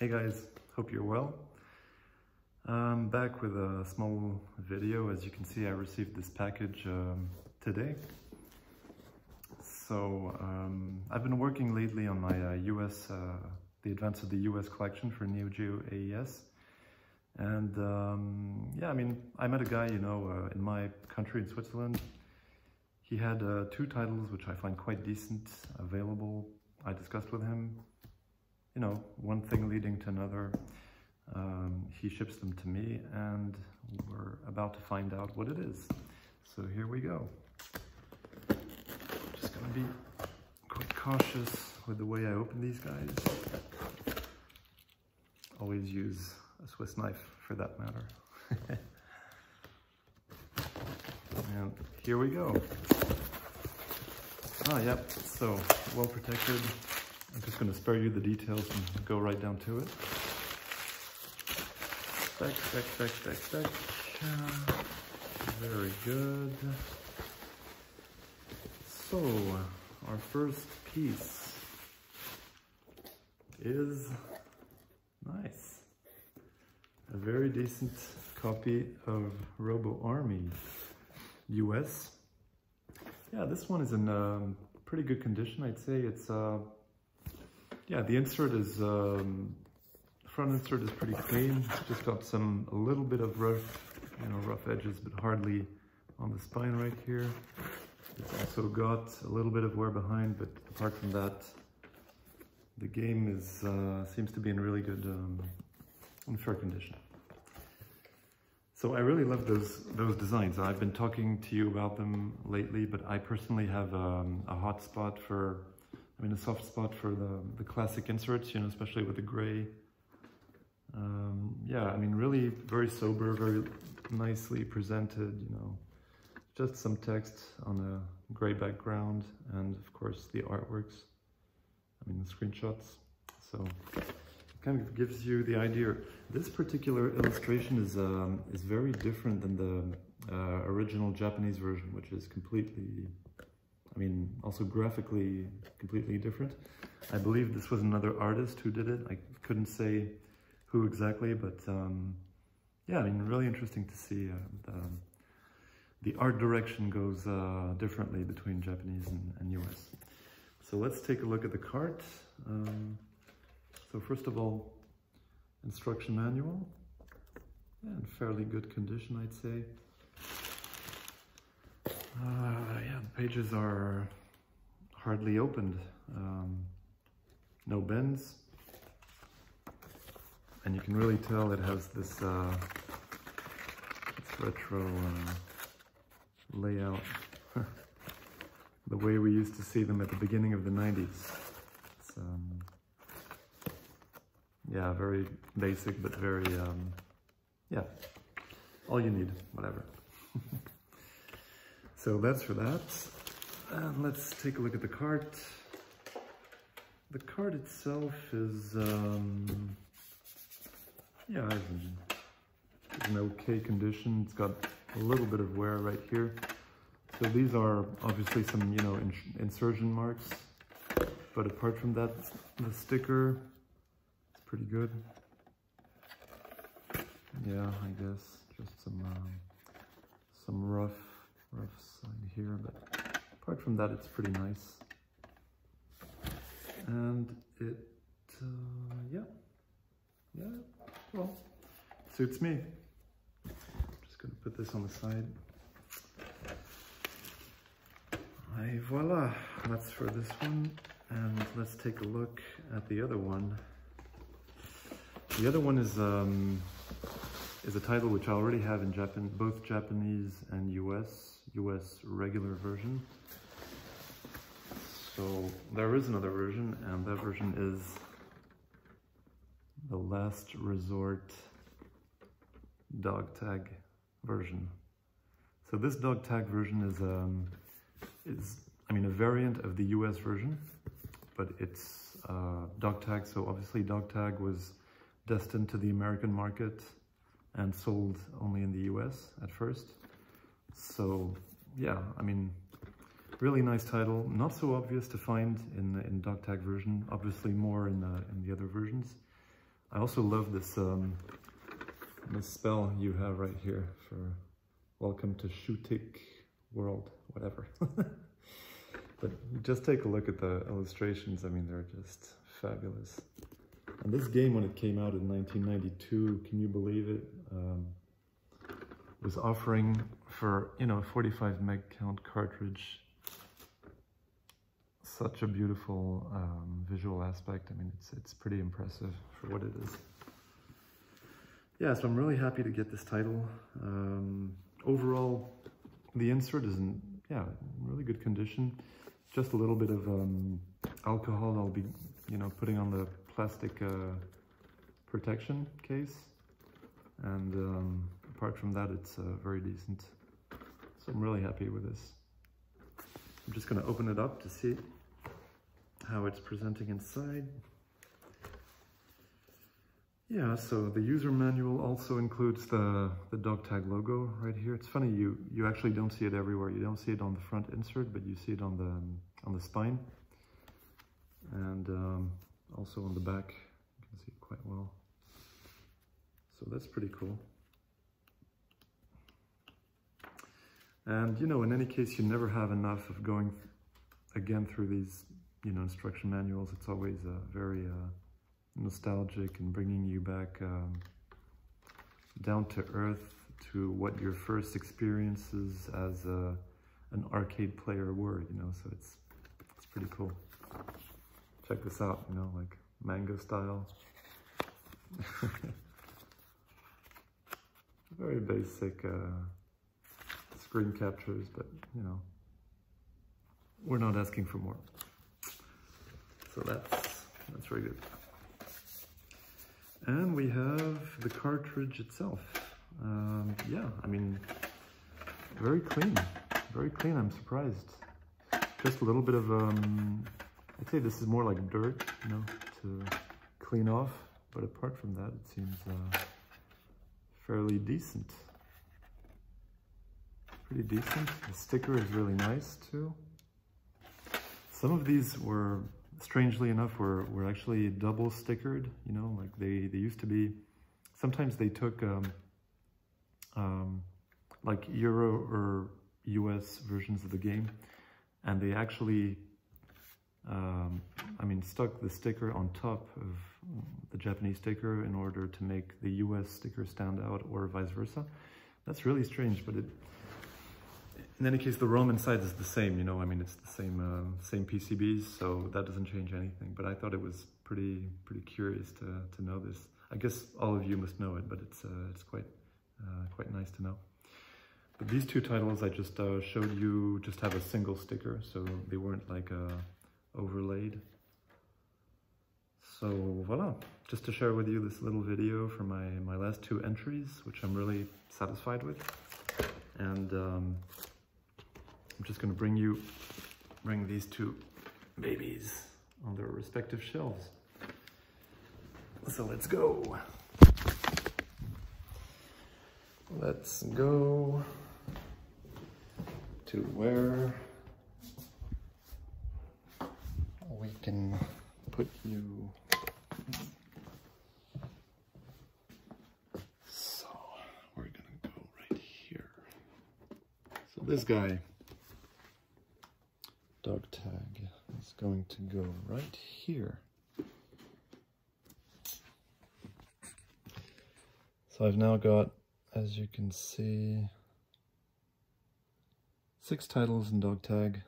Hey guys, hope you're well. I'm back with a small video. As you can see, I received this package today. So I've been working lately on my the advance of the US collection for Neo Geo AES. And yeah, I mean, I met a guy, in my country in Switzerland. He had 2 titles, which I find quite decent, available. I discussed with him, one thing leading to another. He ships them to me, and we're about to find out what it is. So here we go. Just gonna be quite cautious with the way I open these guys. Always use a Swiss knife for that matter. And here we go. Yep, so well protected. I'm just going to spare you the details and go right down to it. Spec. Very good. So, our first piece is nice. A very decent copy of Robo Army US. Yeah, this one is in pretty good condition. I'd say it's yeah, the insert is front insert is pretty clean. It's just got a little bit of rough edges, but hardly on the spine right here. It's also got a little bit of wear behind, but apart from that, the game is seems to be in really good in fair condition. So I really love those designs. I've been talking to you about them lately, but I personally have a hot spot for, a soft spot for the classic inserts, especially with the gray. Yeah, really very sober, very nicely presented, just some text on a gray background, and of course the artworks, the screenshots. So kind of gives you the idea. This particular illustration is very different than the original Japanese version, which is completely, also graphically completely different. I believe this was another artist who did it. I couldn't say who exactly, but yeah, really interesting to see the art direction goes differently between Japanese and US. So let's take a look at the cart. So first of all, instruction manual, in fairly good condition, I'd say. Yeah, the pages are hardly opened, no bends, and you can really tell it has this retro layout, the way we used to see them at the beginning of the 90s. It's, yeah, very basic, but very, yeah, all you need, whatever. So that's for that. And let's take a look at the cart. The cart itself is, yeah, it's in okay condition. It's got a little bit of wear right here. So these are obviously some, insertion marks. But apart from that, the sticker, pretty good. Yeah, I guess just some rough side here, but apart from that, it's pretty nice. And it, yeah, well, suits me. Just gonna put this on the side. Et voila, that's for this one. And let's take a look at the other one. The other one is a title which I already have in both Japanese and US regular version. So there is another version, and that version is the Last Resort dog tag version. So this dog tag version is a variant of the US version, but it's dog tag. So obviously dog tag was destined to the American market and sold only in the US at first. So yeah, really nice title, not so obvious to find in dog tag version, obviously more in the other versions. I also love this spell you have right here for welcome to Shutik World, whatever. But just take a look at the illustrations. I mean, they're just fabulous. And this game, when it came out in 1992, can you believe it? Was offering for, you know, a 45 meg count cartridge such a beautiful visual aspect. I mean, it's pretty impressive for what it is. Yeah, so I'm really happy to get this title. Overall, the insert is in really good condition. Just a little bit of alcohol I'll be, you know, putting on the plastic protection case, and apart from that, it's very decent. So I'm really happy with this. I'm just going to open it up to see how it's presenting inside. Yeah, so the user manual also includes the dog tag logo right here. It's funny, you actually don't see it everywhere. You don't see it on the front insert, but you see it on the spine, and also on the back. You can see it quite well. So that's pretty cool. And you know, in any case, you never have enough of going again through these, you know, instruction manuals. It's always very nostalgic and bringing you back down to earth to what your first experiences as an arcade player were, you know. So it's pretty cool. Check this out, you know, like manga style. Very basic screen captures, but you know, we're not asking for more. So that's very good. And we have the cartridge itself. Yeah, I mean, very clean, I'm surprised. Just a little bit of, I'd say this is more like dirt, you know, to clean off. But apart from that, it seems fairly decent. Pretty decent. The sticker is really nice too. Some of these were, strangely enough, were actually double stickered, you know, like they used to be. Sometimes they took like Euro or US versions of the game, and they actually, I mean, stuck the sticker on top of the Japanese sticker in order to make the US sticker stand out, or vice versa. That's really strange, but in any case, the ROM inside is the same, you know, I mean, it's the same PCBs, so that doesn't change anything. But I thought it was pretty curious to know this. I guess all of you must know it, but it's quite nice to know. But these two titles I just showed you just have a single sticker, so they weren't like overlaid. So voila, just to share with you this little video for my last two entries, which I'm really satisfied with. And I'm just going to bring these two babies on their respective shelves. So let's go. Let's go to where we can put you. So we're going to go right here. So this guy, dog tag, is going to go right here. So I've now got, as you can see, 6 titles in dog tag.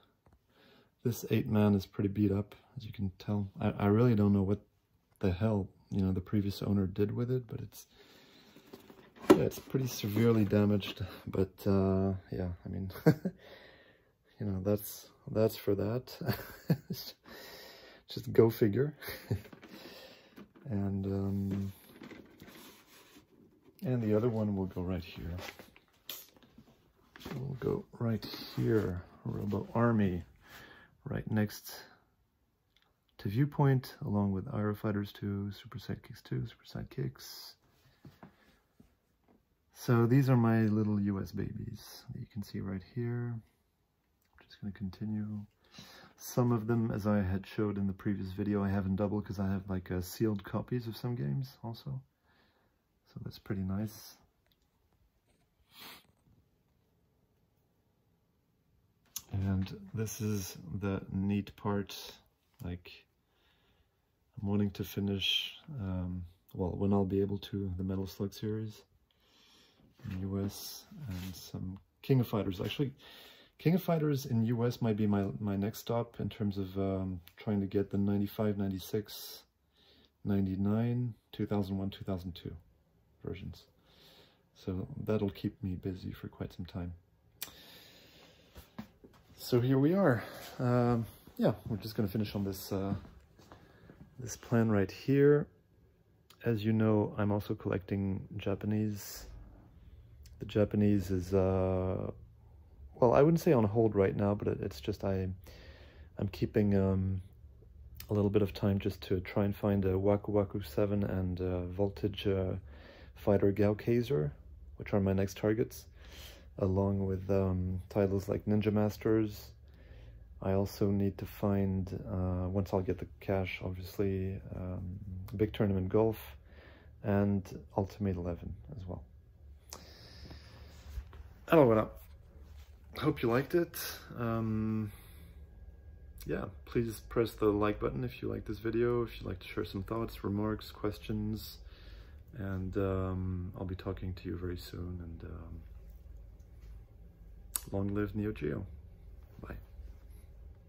This 8-man is pretty beat up, as you can tell. I really don't know what the hell, you know, the previous owner did with it, but it's pretty severely damaged. But yeah, I mean, you know, that's for that. Just go figure. And the other one will go right here. We'll go right here. Robo Army, right next to Viewpoint, along with Aero Fighters 2, Super Sidekicks 2, Super Sidekicks. So these are my little US babies that you can see right here. I'm just going to continue. Some of them, as I had showed in the previous video, I have in double because I have like sealed copies of some games also. So that's pretty nice. And this is the neat part, like I'm wanting to finish, well, when I'll be able to, the Metal Slug series in US, and some King of Fighters. Actually, King of Fighters in US might be my next stop in terms of trying to get the 95, 96, 99, 2001, 2002 versions. So that'll keep me busy for quite some time. So here we are. Yeah, we're just going to finish on this this plan right here. As you know, I'm also collecting Japanese. The Japanese is, well, I wouldn't say on hold right now, but it's just I'm keeping a little bit of time just to try and find a Waku Waku 7 and Voltage Fighter Gaokaiser, which are my next targets, along with titles like Ninja Masters. I also need to find, once I'll get the cash, obviously, Big Tournament Golf and Ultimate 11 as well. Hello, what up? Hope you liked it. Yeah, please press the like button if you like this video, if you'd like to share some thoughts, remarks, questions, and I'll be talking to you very soon, and long live Neo Geo. Bye.